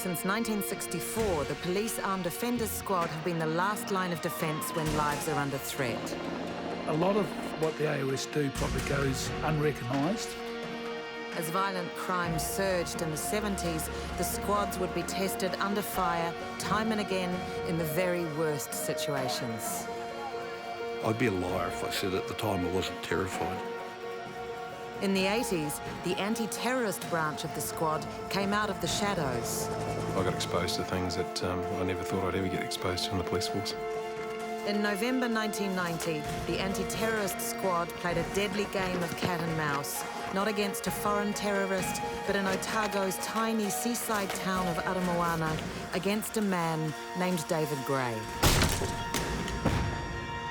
since 1964, the Police Armed Offenders Squad have been the last line of defence when lives are under threat. A lot of what the AOS do probably goes unrecognised. As violent crime surged in the 70s, the squads would be tested under fire time and again in the very worst situations. I'd be a liar if I said at the time I wasn't terrified. In the 80s, the anti-terrorist branch of the squad came out of the shadows. I got exposed to things that I never thought I'd ever get exposed to in the police force. In November 1990, the anti-terrorist squad played a deadly game of cat and mouse, not against a foreign terrorist, but in Otago's tiny seaside town of Aramoana, against a man named David Gray.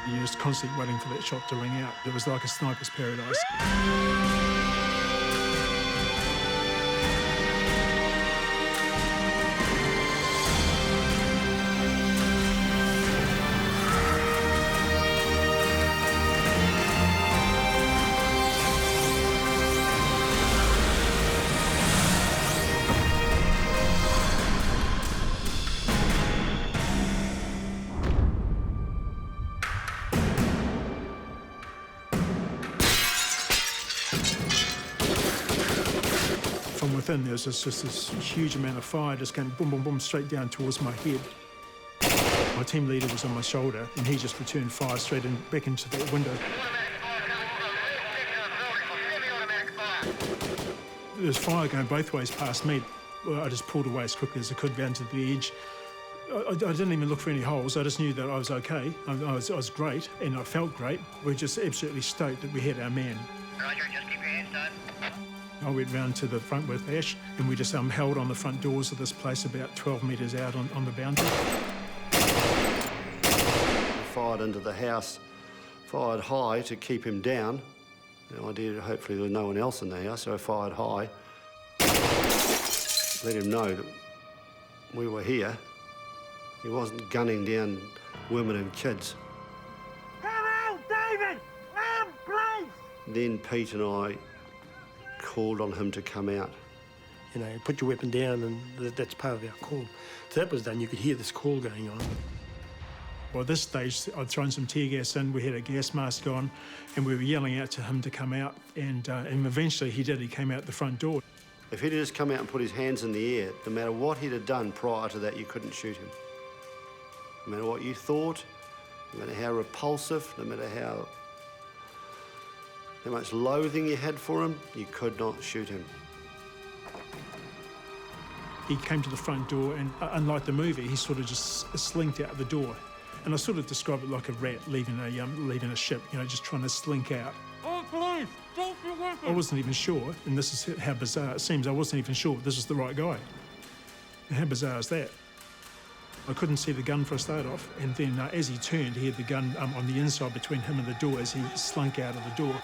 You're just constantly waiting for that shot to ring out. It was like a sniper's paradise. From within, there was just this huge amount of fire just going boom, boom, boom, straight down towards my head. My team leader was on my shoulder, and he just returned fire straight back into that window. There was fire going both ways past me. I just pulled away as quickly as I could down to the edge. I didn't even look for any holes. I just knew that I was okay. I was great, and I felt great. We were just absolutely stoked that we had our man. Roger, just keep your hands down. I went round to the front with Ash, and we just held on the front doors of this place about 12 metres out on the boundary. Fired into the house, fired high to keep him down. The idea, hopefully there was no one else in the house, so I fired high. Let him know that we were here. He wasn't gunning down women and kids. Come out, David! Please! Then Pete and I called on him to come out. You know, put your weapon down, and that's part of our call. So that was done, you could hear this call going on. Well, at this stage, I'd thrown some tear gas in, we had a gas mask on, and we were yelling out to him to come out, and eventually he did, he came out the front door. If he'd just come out and put his hands in the air, no matter what he'd have done prior to that, you couldn't shoot him. No matter what you thought, no matter how repulsive, no matter how much loathing you had for him, you could not shoot him. He came to the front door, and unlike the movie, he sort of just slinked out the door. And I sort of describe it like a rat leaving a ship, you know, just trying to slink out. Oh, please, take your weapon! I wasn't even sure, and this is how bizarre it seems, I wasn't even sure this was the right guy. And how bizarre is that? I couldn't see the gun for a start off, and then as he turned, he had the gun on the inside between him and the door as he slunk out of the door.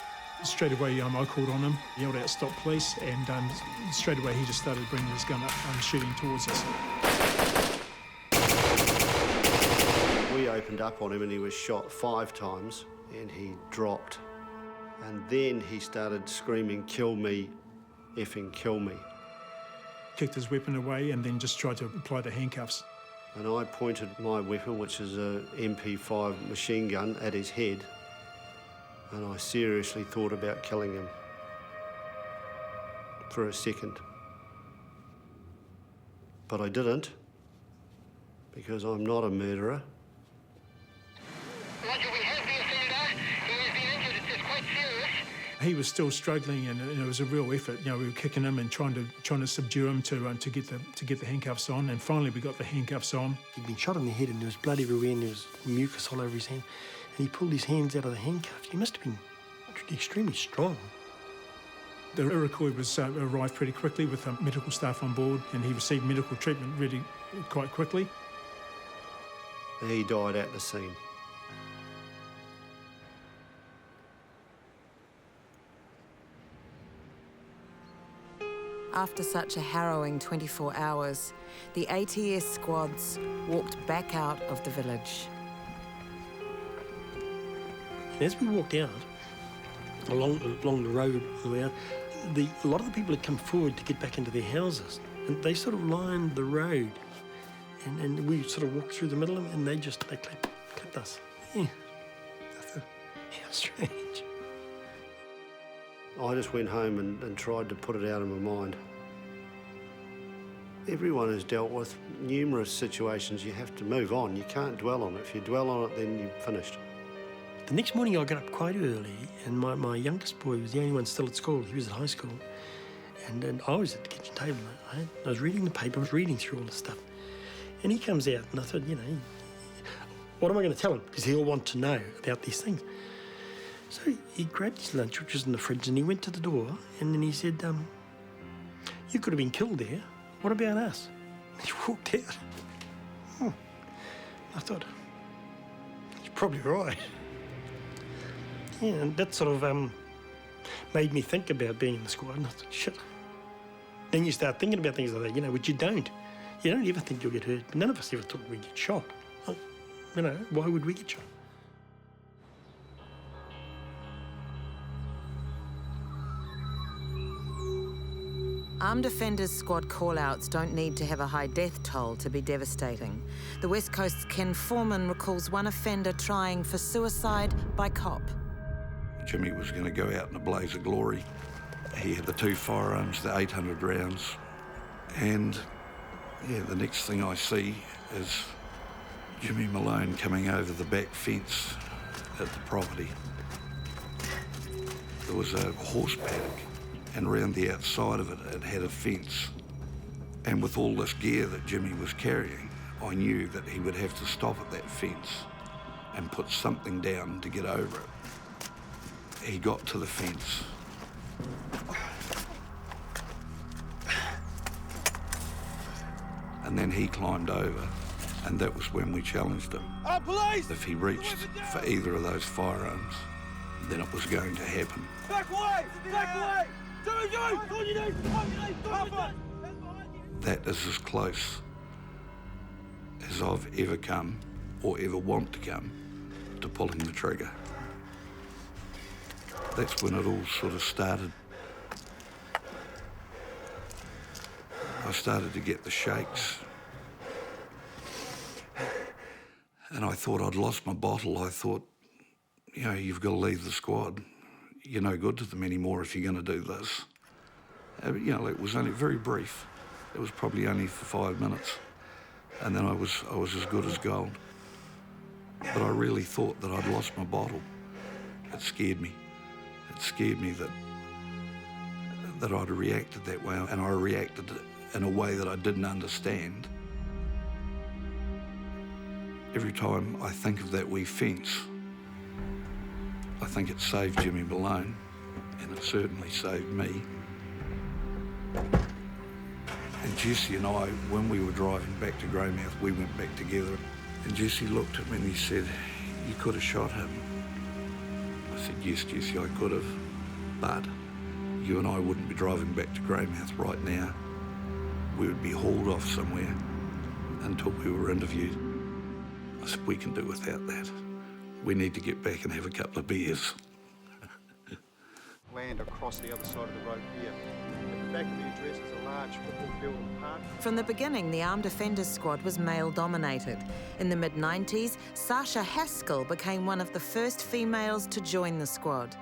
Straight away, I called on him, yelled out, "Stop, police," and straight away he just started bringing his gun up and shooting towards us. We opened up on him and he was shot 5 times and he dropped. And then he started screaming, "Kill me, effing kill me." Kicked his weapon away and then just tried to apply the handcuffs. And I pointed my weapon, which is a MP5 machine gun, at his head. And I seriously thought about killing him for a second. But I didn't, because I'm not a murderer. Roger, we have the offender. He has been injured. It's quite serious. He was still struggling, and it was a real effort. You know, we were kicking him and trying to subdue him to get the handcuffs on. And finally, we got the handcuffs on. He'd been shot in the head, and there was blood everywhere, and there was mucus all over his hand. And he pulled his hands out of the handcuffs. He must have been extremely strong. The Iroquois arrived pretty quickly with medical staff on board, and he received medical treatment really quite quickly. He died at the scene. After such a harrowing 24 hours, the ATS squads walked back out of the village. As we walked out, along the road, a lot of the people had come forward to get back into their houses. And they sort of lined the road, and we sort of walked through the middle of them, and they clipped us. Yeah. I thought, how strange. I just went home and tried to put it out of my mind. Everyone has dealt with numerous situations. You have to move on. You can't dwell on it. If you dwell on it, then you're finished. The next morning I got up quite early, and my youngest boy was the only one still at school. He was at high school. And I was at the kitchen table. I was reading the paper, I was reading through all this stuff. And he comes out, and I thought, you know, what am I going to tell him? Because he'll want to know about these things. So he grabbed his lunch, which was in the fridge, and he went to the door, and then he said, you could have been killed there. What about us? And he walked out. I thought, he's probably right. Yeah, and that sort of made me think about being in the squad, and I thought, shit. Then you start thinking about things like that, you know, which you don't. You don't ever think you'll get hurt. None of us ever thought we'd get shot. You know, why would we get shot? Armed Offenders Squad callouts don't need to have a high death toll to be devastating. The West Coast's Ken Foreman recalls one offender trying for suicide by cop. Jimmy was going to go out in a blaze of glory. He had the 2 firearms, the 800 rounds, and yeah, the next thing I see is Jimmy Malone coming over the back fence at the property. There was a horse paddock, and around the outside of it, it had a fence. And with all this gear that Jimmy was carrying, I knew that he would have to stop at that fence and put something down to get over it. He got to the fence. And then he climbed over, and that was when we challenged him. Police! If he reached for either of those firearms, then it was going to happen. Back away! Back away! That is as close as I've ever come, or ever want to come, to pulling the trigger. That's when it all sort of started. I started to get the shakes. And I thought I'd lost my bottle. I thought, you know, you've got to leave the squad. You're no good to them anymore if you're going to do this. You know, it was only very brief. It was probably only for 5 minutes. And then I was as good as gold. But I really thought that I'd lost my bottle. It scared me. It scared me that I'd reacted that way, and I reacted in a way that I didn't understand. Every time I think of that wee fence, I think it saved Jimmy Malone, and it certainly saved me. And Jesse and I, when we were driving back to Greymouth, we went back together, and Jesse looked at me and he said, "You could have shot him." I said, "Yes, Jesse, I could have, but you and I wouldn't be driving back to Greymouth right now. We would be hauled off somewhere until we were interviewed." I said, "We can do without that. We need to get back and have a couple of beers." Land across the other side of the road here. At the back of the address is a large football field and park. From the beginning, the Armed Offenders Squad was male-dominated. In the mid-90s, Sasha Haskell became one of the first females to join the squad.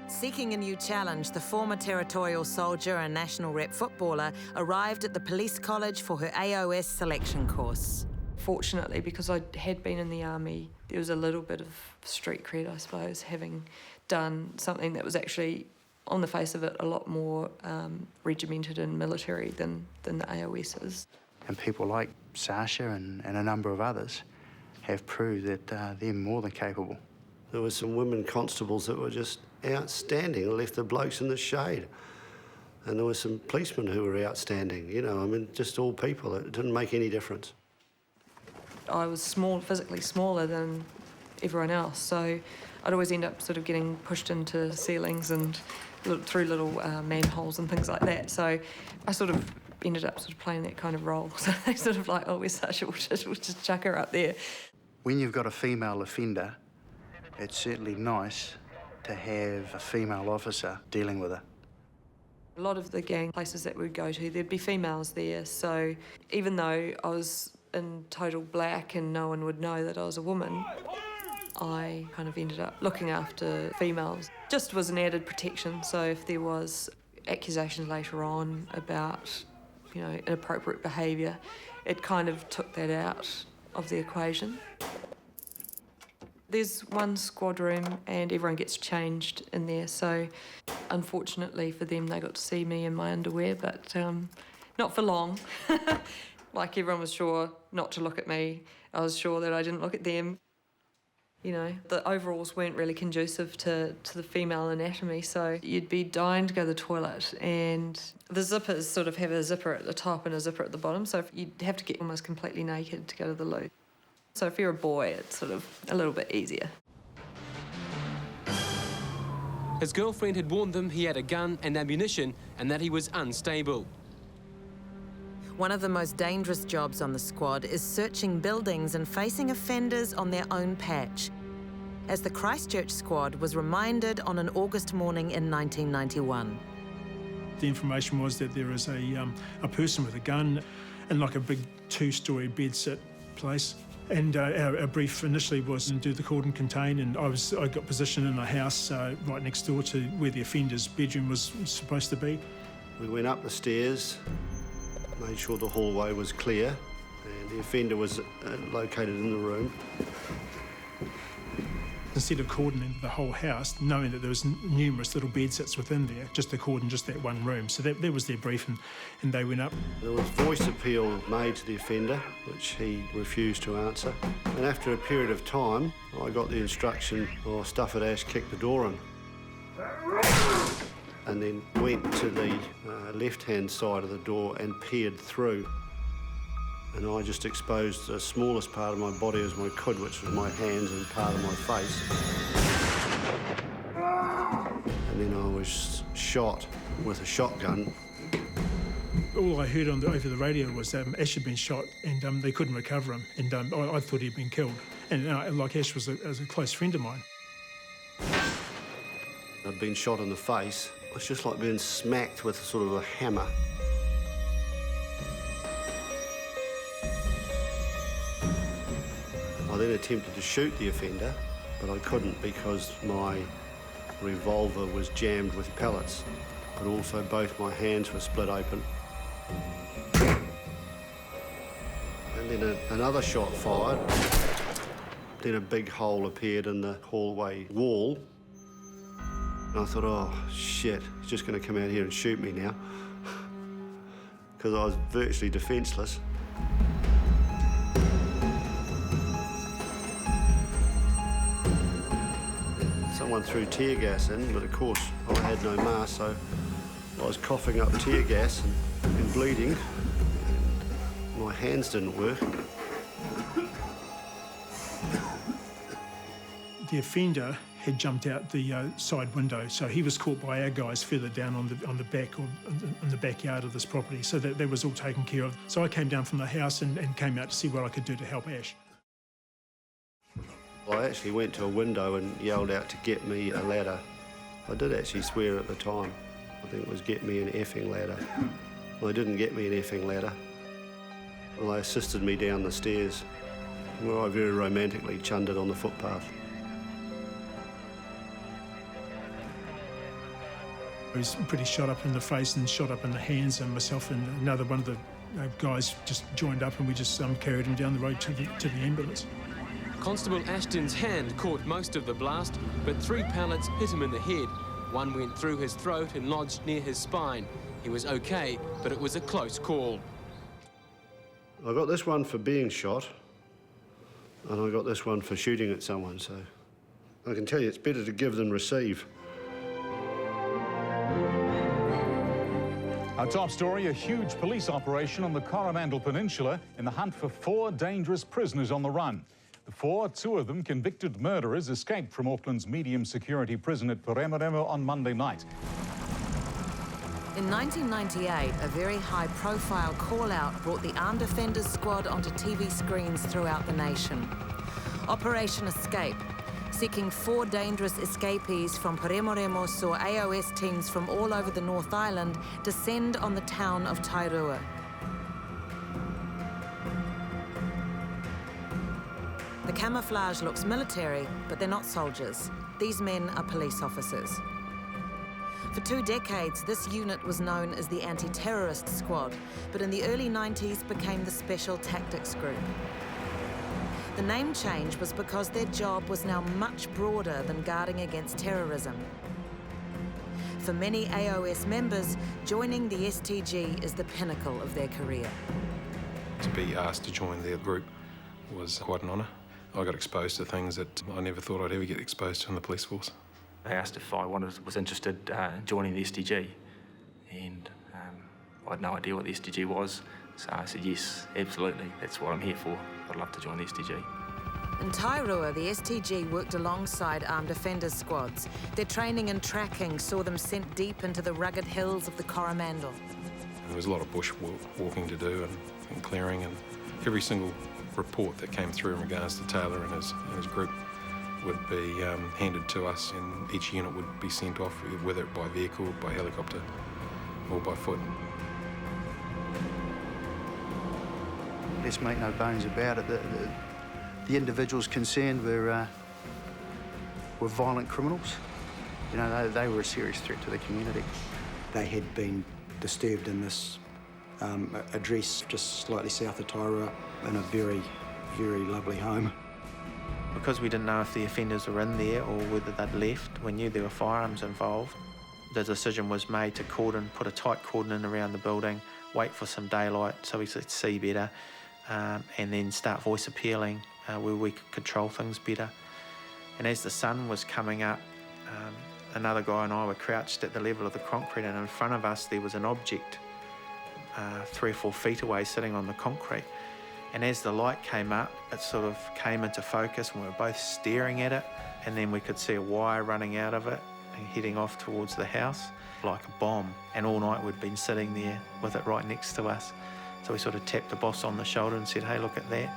Seeking a new challenge, the former territorial soldier and national rep footballer arrived at the police college for her AOS selection course. Fortunately, because I had been in the army, there was a little bit of street cred, I suppose, having done something that was actually, on the face of it, a lot more regimented and military than the AOS is. And people like Sasha and a number of others have proved that they're more than capable. There were some women constables that were just outstanding and left the blokes in the shade. And there were some policemen who were outstanding, you know, I mean, just all people. It didn't make any difference. I was physically smaller than everyone else, so I'd always end up sort of getting pushed into ceilings and through little manholes and things like that. So I sort of ended up sort of playing that kind of role. So they sort of like, oh, we're Sasha, we'll just chuck her up there. When you've got a female offender, it's certainly nice to have a female officer dealing with her. A lot of the gang places that we'd go to, there'd be females there, so even though I was in total black and no one would know that I was a woman, I kind of ended up looking after females. Just was an added protection, so if there was accusations later on about, you know, inappropriate behaviour, it kind of took that out of the equation. There's one squad room and everyone gets changed in there, so unfortunately for them they got to see me in my underwear, but not for long. Like, everyone was sure not to look at me. I was sure that I didn't look at them. You know, the overalls weren't really conducive to the female anatomy, so you'd be dying to go to the toilet, and the zippers sort of have a zipper at the top and a zipper at the bottom, so you'd have to get almost completely naked to go to the loo. So if you're a boy, it's sort of a little bit easier. His girlfriend had warned them he had a gun and ammunition and that he was unstable. One of the most dangerous jobs on the squad is searching buildings and facing offenders on their own patch, as the Christchurch squad was reminded on an August morning in 1991. The information was that there is a person with a gun in like a big two-storey bedsit place. And our brief initially was to do the cordon contain, and I got positioned in a house right next door to where the offender's bedroom was supposed to be. We went up the stairs, made sure the hallway was clear, and the offender was located in the room. Instead of cordoning the whole house, knowing that there was numerous little bedsits within there, just to cordon just that one room. So that was their brief, and they went up. There was voice appeal made to the offender, which he refused to answer. And after a period of time, I got the instruction, stuff it, Ash, kick the door in. And then went to the left-hand side of the door and peered through. And I just exposed the smallest part of my body as I could, which was my hands and part of my face. And then I was shot with a shotgun. All I heard over the radio was Ash had been shot and they couldn't recover him, and I thought he'd been killed. And like Ash was a close friend of mine. I'd been shot in the face. It was just like being smacked with sort of a hammer. I then attempted to shoot the offender, but I couldn't because my revolver was jammed with pellets, but also both my hands were split open. And then another shot fired. Then a big hole appeared in the hallway wall. And I thought, oh, shit, he's just going to come out here and shoot me now. Because I was virtually defenceless. Someone threw tear gas in, but of course I had no mask, so I was coughing up tear gas and bleeding. My hands didn't work. The offender had jumped out the side window, so he was caught by our guys further down on the back or in the backyard of this property, so that was all taken care of. So I came down from the house and came out to see what I could do to help Ash. I actually went to a window and yelled out to get me a ladder. I did actually swear at the time. I think it was get me an effing ladder. Well, they didn't get me an effing ladder. Well, they assisted me down the stairs, where I very romantically chundered on the footpath. I was pretty shot up in the face and shot up in the hands, and myself and another one of the guys just joined up and we just carried him down the road to the ambulance. Constable Ashton's hand caught most of the blast, but 3 pellets hit him in the head. One went through his throat and lodged near his spine. He was okay, but it was a close call. I got this one for being shot, and I got this one for shooting at someone, so I can tell you it's better to give than receive. Our top story, a huge police operation on the Coromandel Peninsula in the hunt for 4 dangerous prisoners on the run. The 4, 2 of them convicted murderers, escaped from Auckland's medium security prison at Aramoana on Monday night. In 1998, a very high-profile call-out brought the Armed Offenders Squad onto TV screens throughout the nation. Operation Escape, seeking 4 dangerous escapees from Paremoremo saw AOS teams from all over the North Island descend on the town of Tairua. The camouflage looks military, but they're not soldiers. These men are police officers. For 2 decades, this unit was known as the Anti-Terrorist Squad, but in the early 90s became the Special Tactics Group. The name change was because their job was now much broader than guarding against terrorism. For many AOS members, joining the STG is the pinnacle of their career. To be asked to join their group was quite an honour. I got exposed to things that I never thought I'd ever get exposed to in the police force. They asked if I was interested in joining the STG, and I had no idea what the STG was, so I said yes, absolutely, that's what I'm here for. I'd love to join the STG. In Tairua, the STG worked alongside armed offenders squads. Their training and tracking saw them sent deep into the rugged hills of the Coromandel. There was a lot of bush walking to do and clearing, and every single report that came through in regards to Taylor and his group would be handed to us, and each unit would be sent off, whether by vehicle, by helicopter, or by foot. Let's make no bones about it. The individuals concerned were violent criminals. You know, they were a serious threat to the community. They had been disturbed in this address just slightly south of Tairua in a very, very lovely home. Because we didn't know if the offenders were in there or whether they'd left, we knew there were firearms involved. The decision was made to put a tight cordon in around the building, wait for some daylight so we could see better, and then start voice appealing where we could control things better. And as the sun was coming up, another guy and I were crouched at the level of the concrete, and in front of us there was an object 3 or 4 feet away sitting on the concrete. And as the light came up, it sort of came into focus, and we were both staring at it, and then we could see a wire running out of it and heading off towards the house like a bomb. And all night we'd been sitting there with it right next to us. So we sort of tapped the boss on the shoulder and said, hey, look at that.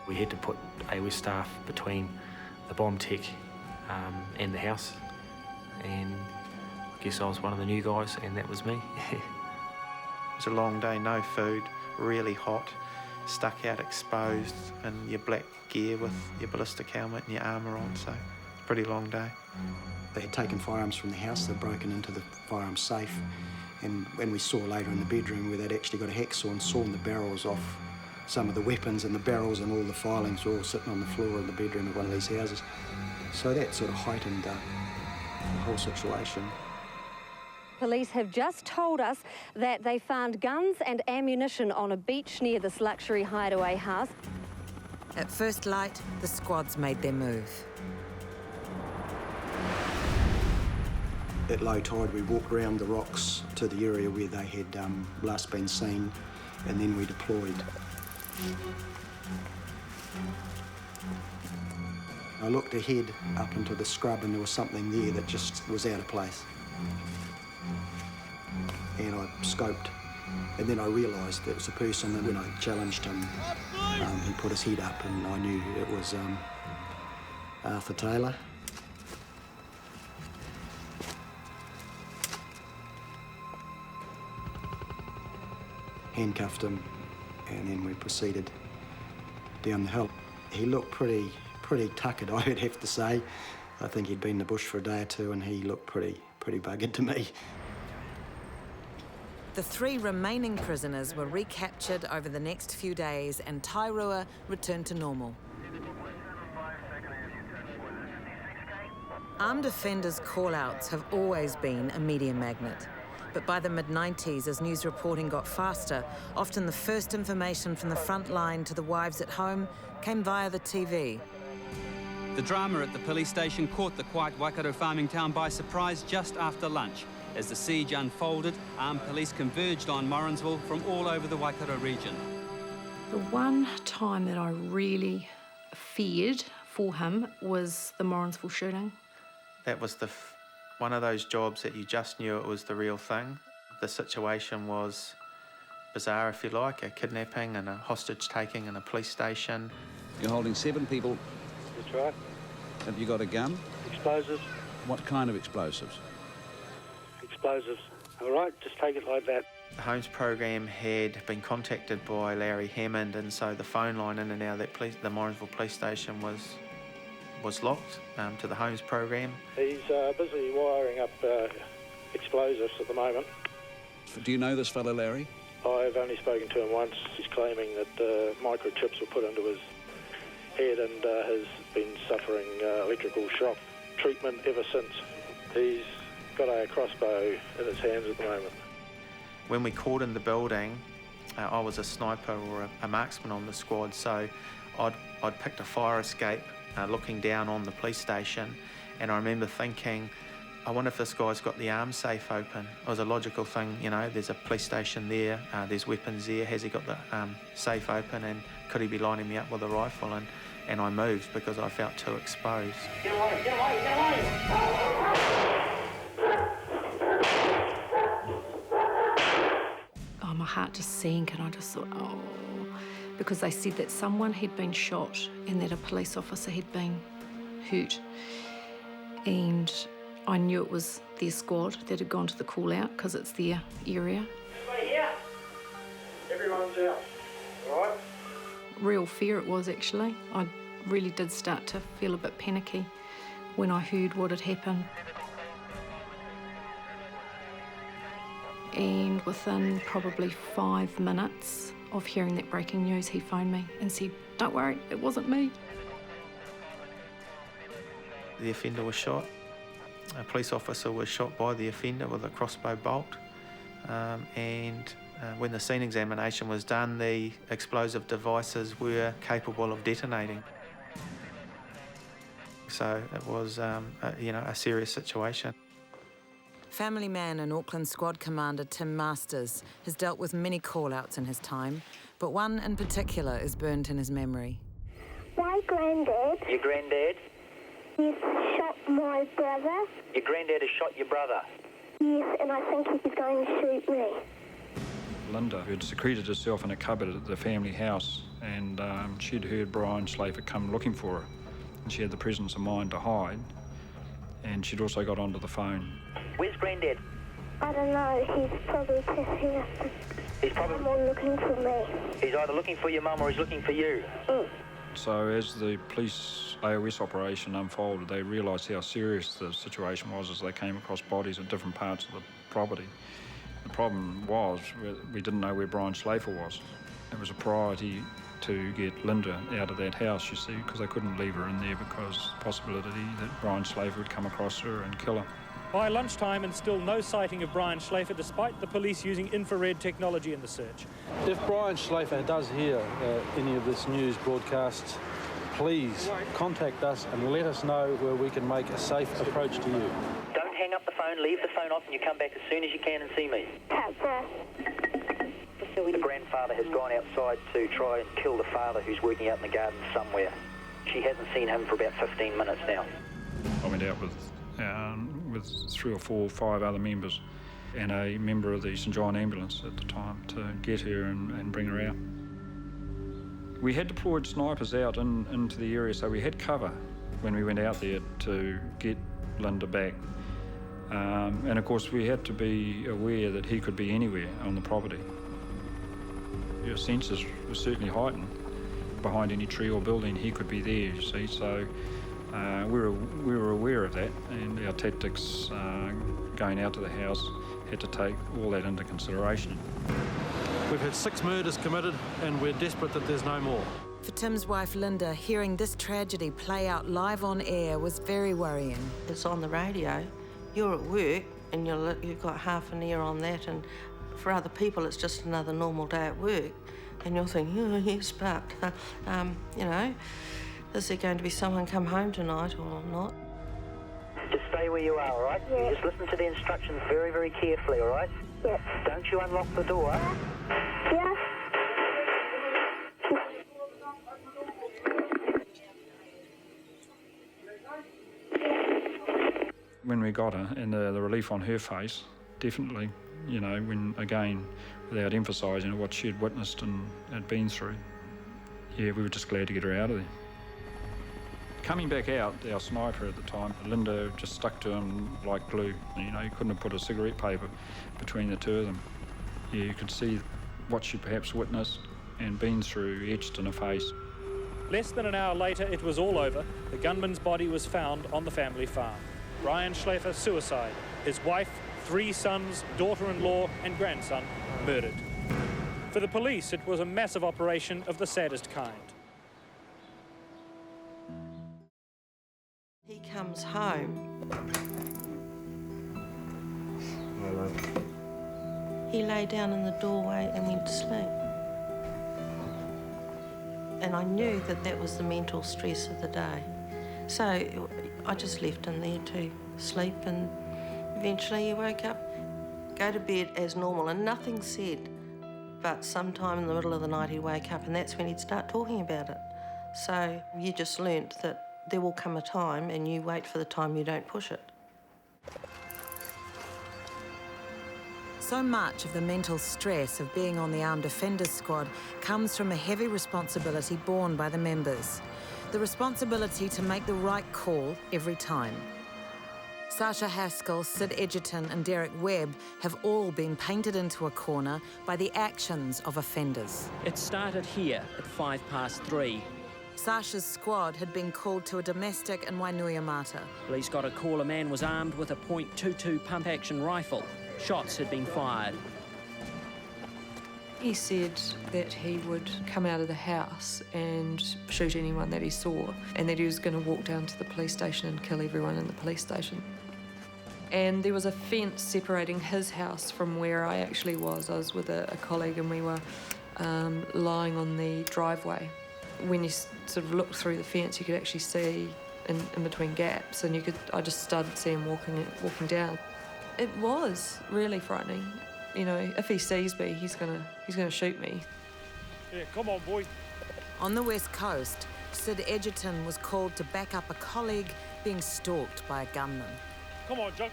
We had to put AOS staff between the bomb tech and the house, and I guess I was one of the new guys, and that was me. It was a long day, no food, really hot, stuck out exposed in your black gear with your ballistic helmet and your armour on, so pretty long day. They had taken firearms from the house, they'd broken into the firearms safe, and when we saw later in the bedroom where they'd actually got a hacksaw and sawn the barrels off some of the weapons, and the barrels and all the filings were all sitting on the floor in the bedroom of one of these houses. So that sort of heightened the whole situation. Police have just told us that they found guns and ammunition on a beach near this luxury hideaway house. At first light, the squads made their move. At low tide, we walked around the rocks to the area where they had last been seen, and then we deployed. I looked ahead up into the scrub, and there was something there that just was out of place. And I scoped, and then I realised it was a person, and when I challenged him, he put his head up, and I knew it was Arthur Taylor. Handcuffed him, and then we proceeded down the hill. He looked pretty tuckered, I would have to say. I think he'd been in the bush for a day or two, and he looked pretty buggered to me. The 3 remaining prisoners were recaptured over the next few days, and Tairua returned to normal. Armed offenders' callouts have always been a media magnet. But by the mid-90s, as news reporting got faster, often the first information from the front line to the wives at home came via the TV. The drama at the police station caught the quiet Waikato farming town by surprise just after lunch. As the siege unfolded, armed police converged on Morrinsville from all over the Waikato region. The one time that I really feared for him was the Morrinsville shooting. That was one of those jobs that you just knew it was the real thing. The situation was bizarre, if you like, a kidnapping and a hostage-taking in a police station. You're holding 7 people. That's right. Have you got a gun? Explosives. What kind of explosives? Explosives. All right, just take it like that. The Homes program had been contacted by Larry Hammond, and so the phone line in and out of that the Morrinsville police station was locked to the Homes program. He's busy wiring up explosives at the moment. Do you know this fellow, Larry? I've only spoken to him once. He's claiming that microchips were put into his head and has been suffering electrical shock treatment ever since. He's got a crossbow in his hands at the moment. When we cordoned the building, I was a sniper or a marksman on the squad, so I'd picked a fire escape looking down on the police station, and I remember thinking, I wonder if this guy's got the arms safe open. It was a logical thing, you know, there's a police station there, there's weapons there, has he got the safe open, and could he be lining me up with a rifle? And I moved because I felt too exposed. Get away, get away, get away! Oh, my heart just sank, and I just thought, oh, because they said that someone had been shot and that a police officer had been hurt. And I knew it was their squad that had gone to the call-out because it's their area. Everybody here? Everyone's out, all right? Real fear it was, actually. I really did start to feel a bit panicky when I heard what had happened. And within probably 5 minutes of hearing that breaking news, he phoned me and said, "Don't worry, it wasn't me." The offender was shot. A police officer was shot by the offender with a crossbow bolt. When the scene examination was done, the explosive devices were capable of detonating. So it was, a serious situation. Family man and Auckland Squad Commander Tim Masters has dealt with many call-outs in his time, but one in particular is burnt in his memory. My granddad... Your granddad? He's shot my brother. Your granddad has shot your brother? Yes, and I think he's going to shoot me. Linda had secreted herself in a cupboard at the family house, and she'd heard Brian Schlafer come looking for her, and she had the presence of mind to hide, and she'd also got onto the phone. Where's Granddad? I don't know, he's probably just here. He's probably someone looking for me. He's either looking for your mum or he's looking for you. So as the police AOS operation unfolded, they realised how serious the situation was as they came across bodies at different parts of the property. The problem was we didn't know where Brian Schlafer was. It was a priority to get Linda out of that house, you see, because they couldn't leave her in there because the possibility that Brian Schlafer would come across her and kill her. By lunchtime, and still no sighting of Brian Schlafer, despite the police using infrared technology in the search. If Brian Schlafer does hear any of this news broadcast, please contact us and let us know where we can make a safe approach to you. Don't hang up the phone, leave the phone off, and you come back as soon as you can and see me. The grandfather has gone outside to try and kill the father who's working out in the garden somewhere. She hasn't seen him for about 15 minutes now. I went out with 3 or 4 or 5 other members and a member of the St John ambulance at the time to get her and bring her out. We had deployed snipers out into the area, so we had cover when we went out there to get Linda back. And of course we had to be aware that he could be anywhere on the property. Your senses were certainly heightened. Behind any tree or building he could be there, you see, so we were aware of that, and our tactics going out to the house had to take all that into consideration. We've had 6 murders committed, and we're desperate that there's no more. For Tim's wife Linda, hearing this tragedy play out live on air was very worrying. It's on the radio, you're at work, and you've got half an ear on that, and for other people it's just another normal day at work, and you're thinking, oh yes, but, is there going to be someone come home tonight or not? Just stay where you are, all right? Yeah. Just listen to the instructions very, very carefully, all right? Yeah. Don't you unlock the door. Yeah. When we got her and the relief on her face, definitely, when, again, without emphasising what she had witnessed and had been through, yeah, we were just glad to get her out of there. Coming back out, our sniper at the time, Linda, just stuck to him like glue. You know, you couldn't have put a cigarette paper between the two of them. Yeah, you could see what she perhaps witnessed and been through etched in her face. Less than an hour later, it was all over. The gunman's body was found on the family farm. Brian Schläfer, suicide. His wife, 3 sons, daughter-in-law and grandson murdered. For the police, it was a massive operation of the saddest kind. He comes home. He lay down in the doorway and went to sleep. And I knew that that was the mental stress of the day. So I just left him there to sleep, and eventually he woke up, go to bed as normal, and nothing said. But sometime in the middle of the night he'd wake up, and that's when he'd start talking about it. So you just learnt that there will come a time, and you wait for the time, you don't push it. So much of the mental stress of being on the Armed Offenders Squad comes from a heavy responsibility borne by the members. The responsibility to make the right call every time. Sasha Haskell, Sid Edgerton and Derek Webb have all been painted into a corner by the actions of offenders. It started here at 3:05. Sasha's squad had been called to a domestic in Wainuiomata. Police got a call a man was armed with a .22 pump-action rifle. Shots had been fired. He said that he would come out of the house and shoot anyone that he saw, and that he was going to walk down to the police station and kill everyone in the police station. And there was a fence separating his house from where I actually was. I was with a colleague, and we were lying on the driveway. When you sort of looked through the fence, you could actually see in between gaps, and I just started seeing him walking down. It was really frightening. You know, if he sees me, he's gonna shoot me. Yeah, come on, boy. On the West Coast, Sid Edgerton was called to back up a colleague being stalked by a gunman. Come on, Chuck.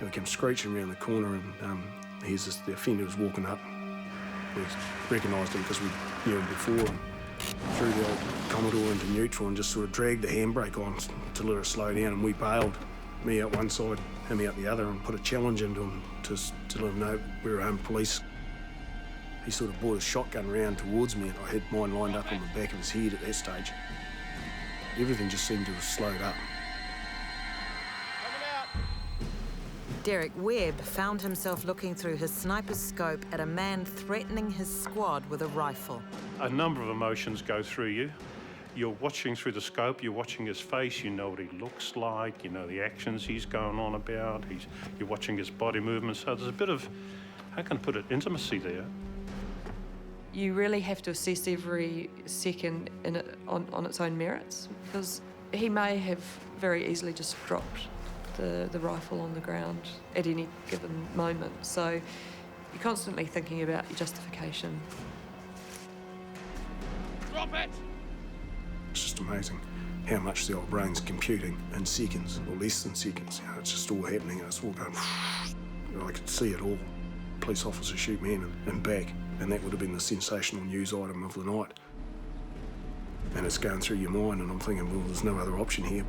We came screeching around the corner, and the offender was walking up. We recognised him because we knew him before, and threw the old Commodore into neutral and just sort of dragged the handbrake on to let her slow down, and we bailed, me out one side, him out the other, and put a challenge into him to let him know we were armed police. He sort of brought his shotgun round towards me, and I had mine lined up on the back of his head at that stage. Everything just seemed to have slowed up. Derek Webb found himself looking through his sniper's scope at a man threatening his squad with a rifle. A number of emotions go through you. You're watching through the scope, you're watching his face, you know what he looks like, you know the actions he's going on about, you're watching his body movements, so there's a bit of, how can I put it, intimacy there. You really have to assess every second on its own merits, because he may have very easily just dropped the rifle on the ground at any given moment. So you're constantly thinking about your justification. Drop it! It's just amazing how much the old brain's computing in seconds, or less than seconds. You know, it's just all happening, and it's all going. You know, I could see it all. Police officer shoot man and back, and that would have been the sensational news item of the night. And it's going through your mind, and I'm thinking, well, there's no other option here.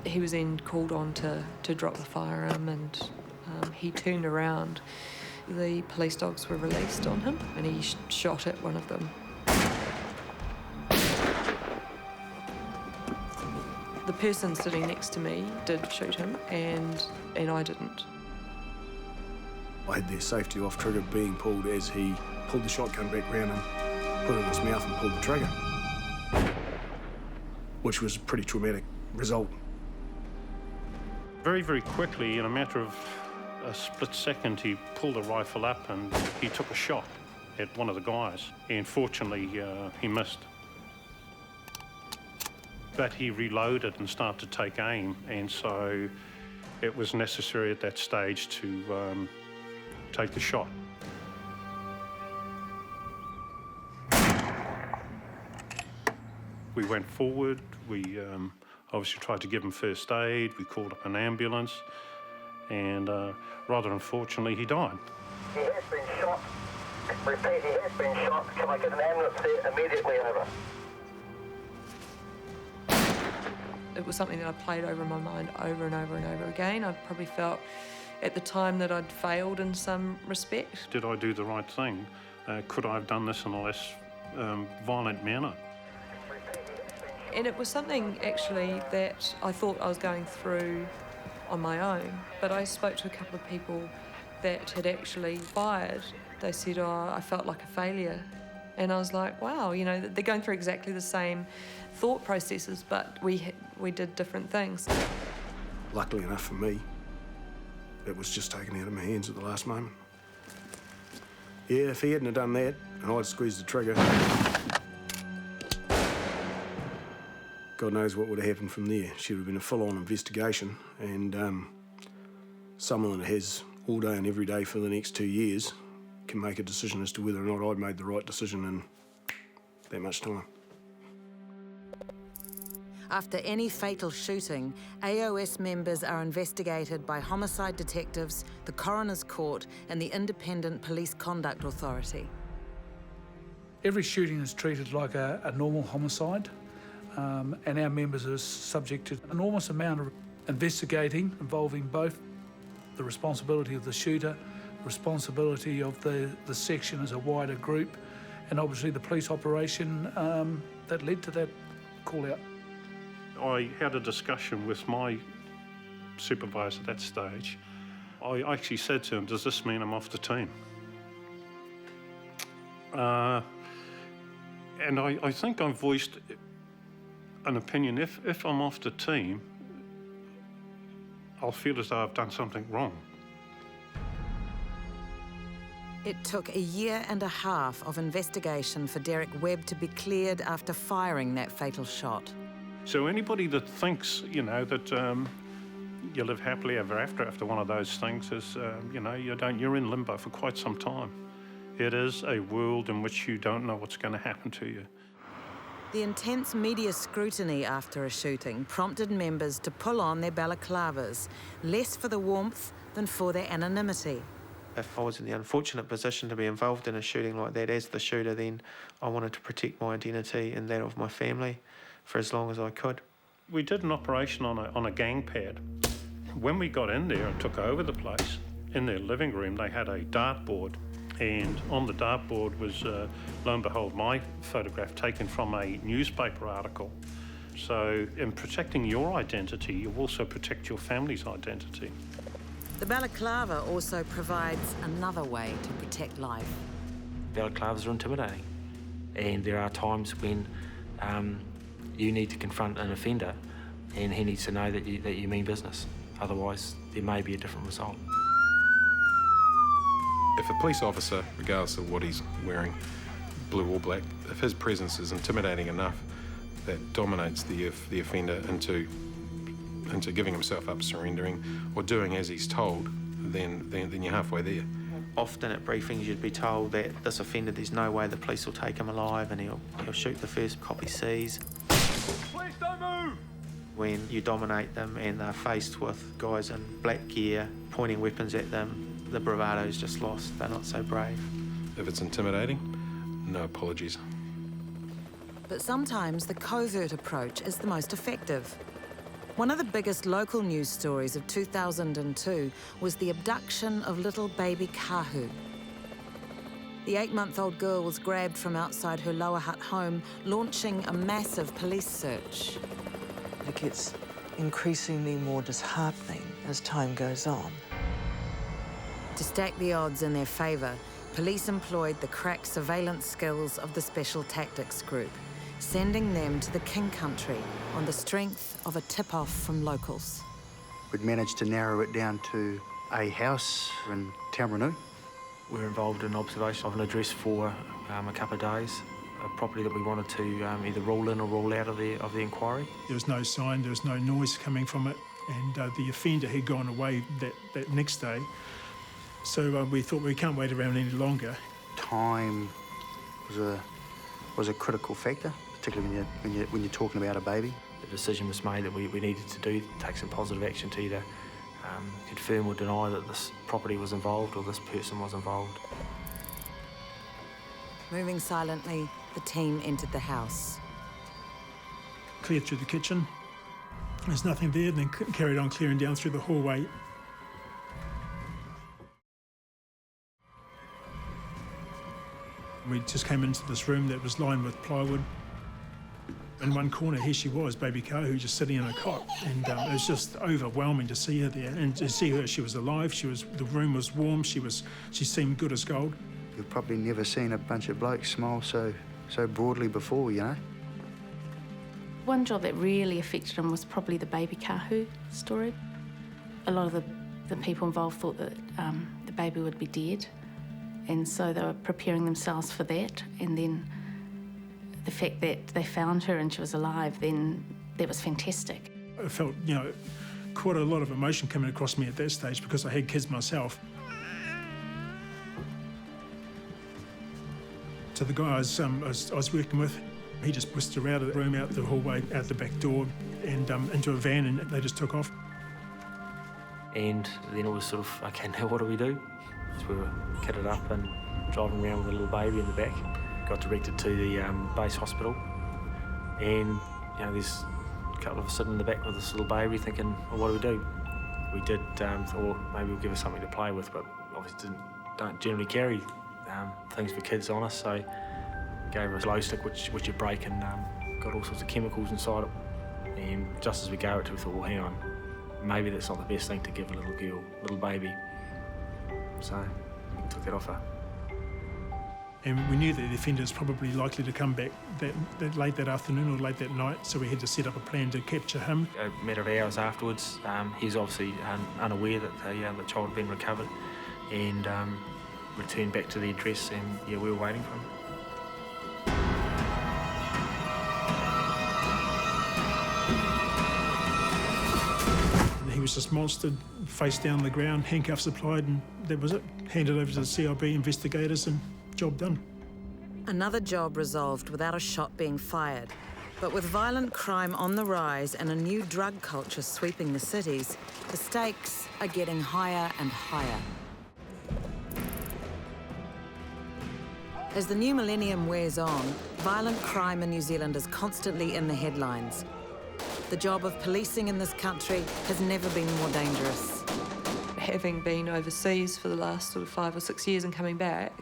He was then called on to drop the firearm, and he turned around. The police dogs were released on him, and he shot at one of them. The person sitting next to me did shoot him, and I didn't. I had the safety off trigger being pulled as he pulled the shotgun back round and put it in his mouth and pulled the trigger, which was a pretty traumatic result. Very, very quickly, in a matter of a split second, he pulled the rifle up and he took a shot at one of the guys. And fortunately, he missed. But he reloaded and started to take aim, and so it was necessary at that stage to take the shot. We went forward, we obviously tried to give him first aid, we called up an ambulance, and rather unfortunately, he died. He has been shot. Repeat, he has been shot. Can I get an ambulance there immediately? Over. it was something that I played over in my mind over and over and over again. I probably felt at the time that I'd failed in some respect. Did I do the right thing? Could I have done this in a less violent manner? And it was something actually that I thought I was going through on my own, but I spoke to a couple of people that had actually fired. They said, oh, I felt like a failure. And I was like, wow, you know, they're going through exactly the same thought processes, but we did different things. Luckily enough for me, it was just taken out of my hands at the last moment. Yeah, if he hadn't have done that and I'd squeezed the trigger, God knows what would have happened from there. Should have been a full-on investigation, and someone that has all day and every day for the next 2 years can make a decision as to whether or not I'd made the right decision in that much time. After any fatal shooting, AOS members are investigated by homicide detectives, the coroner's court, and the Independent Police Conduct Authority. Every shooting is treated like a normal homicide, and our members are subject to an enormous amount of investigating involving both the responsibility of the shooter, responsibility of the section as a wider group, and obviously the police operation that led to that call-out. I had a discussion with my supervisor at that stage. I actually said to him, does this mean I'm off the team? And I think I voiced an opinion. If I'm off the team, I'll feel as though I've done something wrong. It took a year and a half of investigation for Derek Webb to be cleared after firing that fatal shot. So anybody that thinks, you know, that you live happily ever after one of those things is, you know, you're in limbo for quite some time. It is a world in which you don't know what's going to happen to you. The intense media scrutiny after a shooting prompted members to pull on their balaclavas, less for the warmth than for their anonymity. If I was in the unfortunate position to be involved in a shooting like that as the shooter, then I wanted to protect my identity and that of my family for as long as I could. We did an operation on a gang pad. When we got in there and took over the place, in their living room they had a dartboard, and on the dartboard was, lo and behold, my photograph taken from a newspaper article. So in protecting your identity, you also protect your family's identity. The balaclava also provides another way to protect life. Balaclavas are intimidating, and there are times when you need to confront an offender and he needs to know that you mean business. Otherwise, there may be a different result. If a police officer, regardless of what he's wearing, blue or black, if his presence is intimidating enough, that dominates the offender into giving himself up, surrendering, or doing as he's told, then you're halfway there. Often at briefings you'd be told that this offender, there's no way the police will take him alive and he'll shoot the first cop he sees. Please don't move! When you dominate them and they're faced with guys in black gear pointing weapons at them, the bravado's just lost. They're not so brave. If it's intimidating, no apologies. But sometimes the covert approach is the most effective. One of the biggest local news stories of 2002 was the abduction of little baby Kahu. The 8-month-old girl was grabbed from outside her Lower Hutt home, launching a massive police search. It gets increasingly more disheartening as time goes on. To stack the odds in their favour, police employed the crack surveillance skills of the Special Tactics Group, sending them to the King Country on the strength of a tip-off from locals. We'd managed to narrow it down to a house in Tairua. We were involved in observation of an address for a couple of days, a property that we wanted to either rule in or rule out of the inquiry. There was no sign, there was no noise coming from it, and the offender had gone away that next day. So we thought we can't wait around any longer. Time was a critical factor, particularly when you're talking about a baby. The decision was made that we needed to take some positive action to either confirm or deny that this property was involved or this person was involved. Moving silently, the team entered the house. Cleared through the kitchen, There's nothing there, and then carried on clearing down through the hallway. We just came into this room that was lined with plywood. In one corner, here she was, baby Kahu, just sitting in a cot, and it was just overwhelming to see her there. And to see her, she was alive. The room was warm. She seemed good as gold. You've probably never seen a bunch of blokes smile so broadly before, you know. One job that really affected him was probably the baby Kahu story. A lot of the people involved thought that the baby would be dead, and so they were preparing themselves for that. And then the fact that they found her and she was alive, then that was fantastic. I felt, quite a lot of emotion coming across me at that stage because I had kids myself. So the guy I was working with, he just whisked her out of the room, out the hallway, out the back door, and into a van, and they just took off. And then it was sort of, okay, now what do we do? So we were kitted up and driving around with a little baby in the back. Got directed to the base hospital, and there's a couple of us sitting in the back with this little baby thinking, well, what do? We did thought, well, maybe we'll give her something to play with, but obviously don't generally carry things for kids on us, so gave her a glow stick which you break, and got all sorts of chemicals inside it. And just as we gave it to her, we thought, well, hang on, maybe that's not the best thing to give a little girl, little baby. So we took that off her. And we knew that the offender was probably likely to come back that late that afternoon or late that night, so we had to set up a plan to capture him. A matter of hours afterwards, he's obviously unaware that the child had been recovered, and returned back to the address, and we were waiting for him. And he was just monstered, face down the ground, handcuffs applied, and that was it. Handed over to the CIB investigators, and job done. Another job resolved without a shot being fired. But with violent crime on the rise and a new drug culture sweeping the cities, the stakes are getting higher and higher. As the new millennium wears on, violent crime in New Zealand is constantly in the headlines. The job of policing in this country has never been more dangerous. Having been overseas for the last sort of 5 or 6 years and coming back,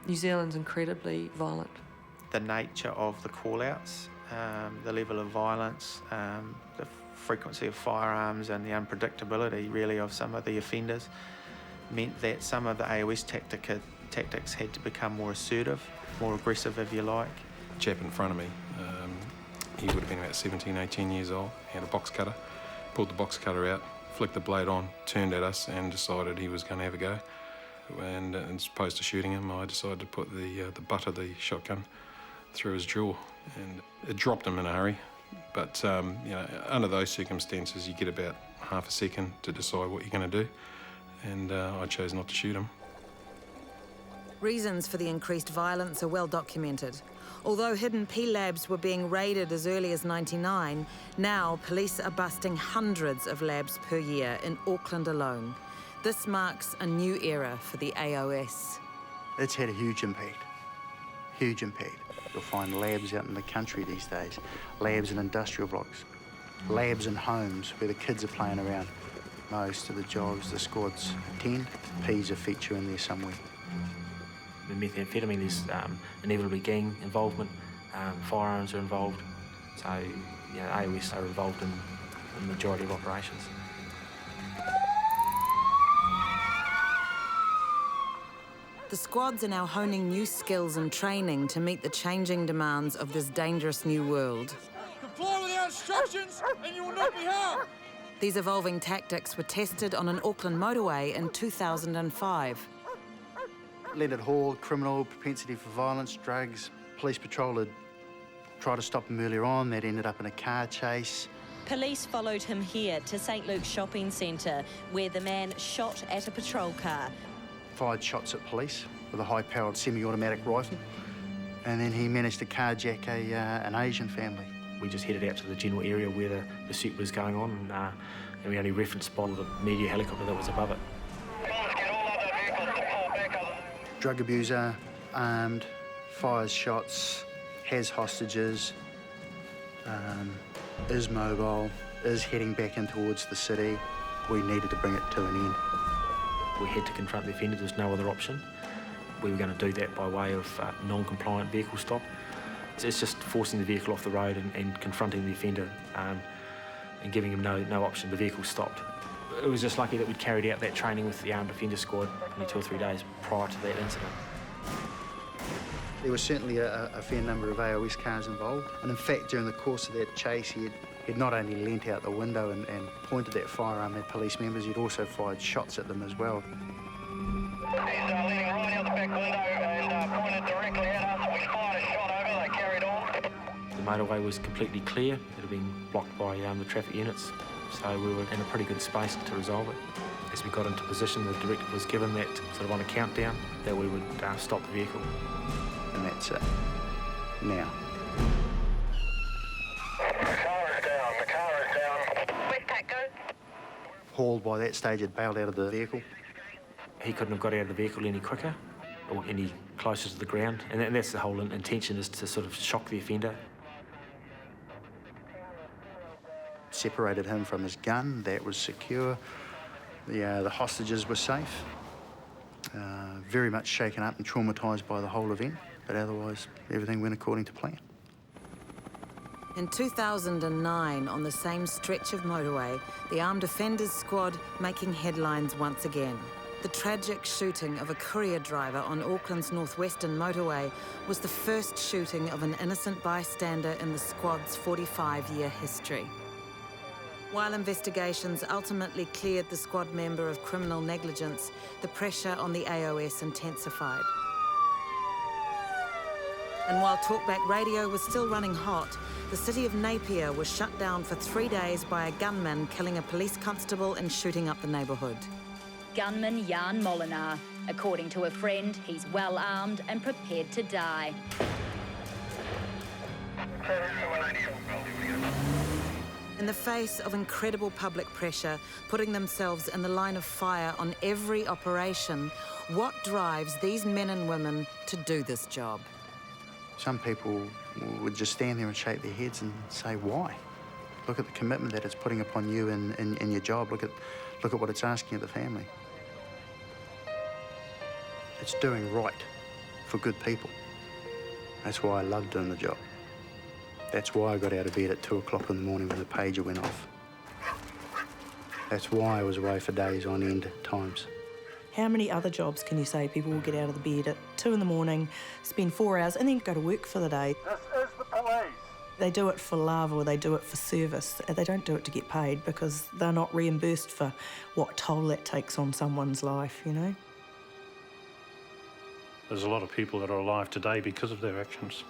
New Zealand's incredibly violent. The nature of the callouts, the level of violence, the frequency of firearms and the unpredictability really of some of the offenders meant that some of the AOS tactics had to become more assertive, more aggressive if you like. The chap in front of me, he would have been about 17, 18 years old. He had a box cutter, pulled the box cutter out, flicked the blade on, turned at us and decided he was going to have a go. And as opposed to shooting him, I decided to put the butt of the shotgun through his jaw, and it dropped him in a hurry. But under those circumstances, you get about half a second to decide what you're going to do, and I chose not to shoot him. Reasons for the increased violence are well documented. Although hidden P-labs were being raided as early as '99, now police are busting hundreds of labs per year in Auckland alone. This marks a new era for the AOS. It's had a huge impact. Huge impact. You'll find labs out in the country these days, labs in industrial blocks, labs in homes where the kids are playing around. Most of the jobs the squads attend, P's a feature in there somewhere. With methamphetamine, there's inevitably gang involvement, firearms are involved, so AOS are involved in the majority of operations. The squads are now honing new skills and training to meet the changing demands of this dangerous new world. Comply with our instructions and you will not be harmed. These evolving tactics were tested on an Auckland motorway in 2005. Leonard Hall, criminal, propensity for violence, drugs. Police patrol had tried to stop him earlier on. That ended up in a car chase. Police followed him here to St Luke's shopping centre, where the man shot at a patrol car. Fired shots at police with a high-powered semi-automatic rifle, and then he managed to carjack an Asian family. We just headed out to the general area where the pursuit was going on, and we only reference spotted the media helicopter that was above it. Drug abuser, armed, fires shots, has hostages, is mobile, is heading back in towards the city. We needed to bring it to an end. We had to confront the offender, there was no other option. We were going to do that by way of non-compliant vehicle stop. It's just forcing the vehicle off the road and confronting the offender and giving him no option. The vehicle stopped. It was just lucky that we'd carried out that training with the armed offender squad only 2 or 3 days prior to that incident. There was certainly a fair number of AOS cars involved, and in fact during the course of that chase he'd not only leant out the window and pointed that firearm at police members, he'd also fired shots at them as well. He's leaning right out the back window and pointed directly at us. We fired a shot over, they carried on. The motorway was completely clear. It had been blocked by the traffic units, so we were in a pretty good space to resolve it. As we got into position, the directive was given that, sort of on a countdown, that we would stop the vehicle. And that's it. Now. The car is down. Where'd that go? Hauled by that stage had bailed out of the vehicle. He couldn't have got out of the vehicle any quicker or any closer to the ground, and that's the whole intention, is to sort of shock the offender. Separated him from his gun, that was secure. The hostages were safe. Very much shaken up and traumatised by the whole event, but otherwise everything went according to plan. In 2009, on the same stretch of motorway, the Armed Offenders Squad making headlines once again. The tragic shooting of a courier driver on Auckland's northwestern motorway was the first shooting of an innocent bystander in the squad's 45-year history. While investigations ultimately cleared the squad member of criminal negligence, the pressure on the AOS intensified. And while talkback radio was still running hot, the city of Napier was shut down for 3 days by a gunman killing a police constable and shooting up the neighbourhood. Gunman Jan Molinar. According to a friend, he's well armed and prepared to die. In the face of incredible public pressure, putting themselves in the line of fire on every operation, what drives these men and women to do this job? Some people would just stand there and shake their heads and say, why? Look at the commitment that it's putting upon you in your job. Look at what it's asking of the family. It's doing right for good people. That's why I love doing the job. That's why I got out of bed at 2 o'clock in the morning when the pager went off. That's why I was away for days on end at times. How many other jobs can you say people will get out of the bed at 2 in the morning, spend 4 hours, and then go to work for the day? This is the police. They do it for love or they do it for service. They don't do it to get paid because they're not reimbursed for what toll that takes on someone's life, you know? There's a lot of people that are alive today because of their actions.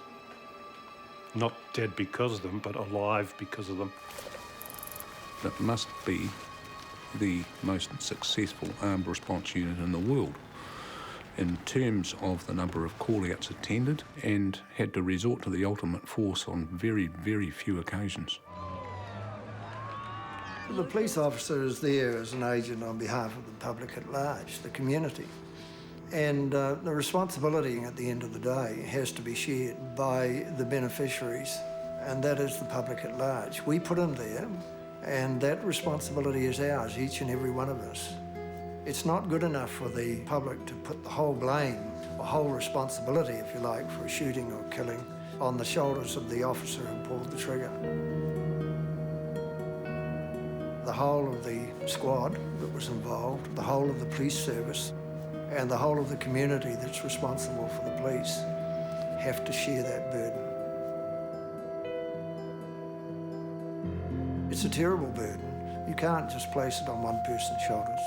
Not dead because of them, but alive because of them. It must be the most successful armed response unit in the world in terms of the number of call-outs attended, and had to resort to the ultimate force on very, very few occasions. The police officer is there as an agent on behalf of the public at large, the community. And the responsibility at the end of the day has to be shared by the beneficiaries, and that is the public at large. We put them there, and that responsibility is ours, each and every one of us. It's not good enough for the public to put the whole blame, or whole responsibility, if you like, for a shooting or killing on the shoulders of the officer who pulled the trigger. The whole of the squad that was involved, the whole of the police service, and the whole of the community that's responsible for the police have to share that burden. It's a terrible burden. You can't just place it on one person's shoulders.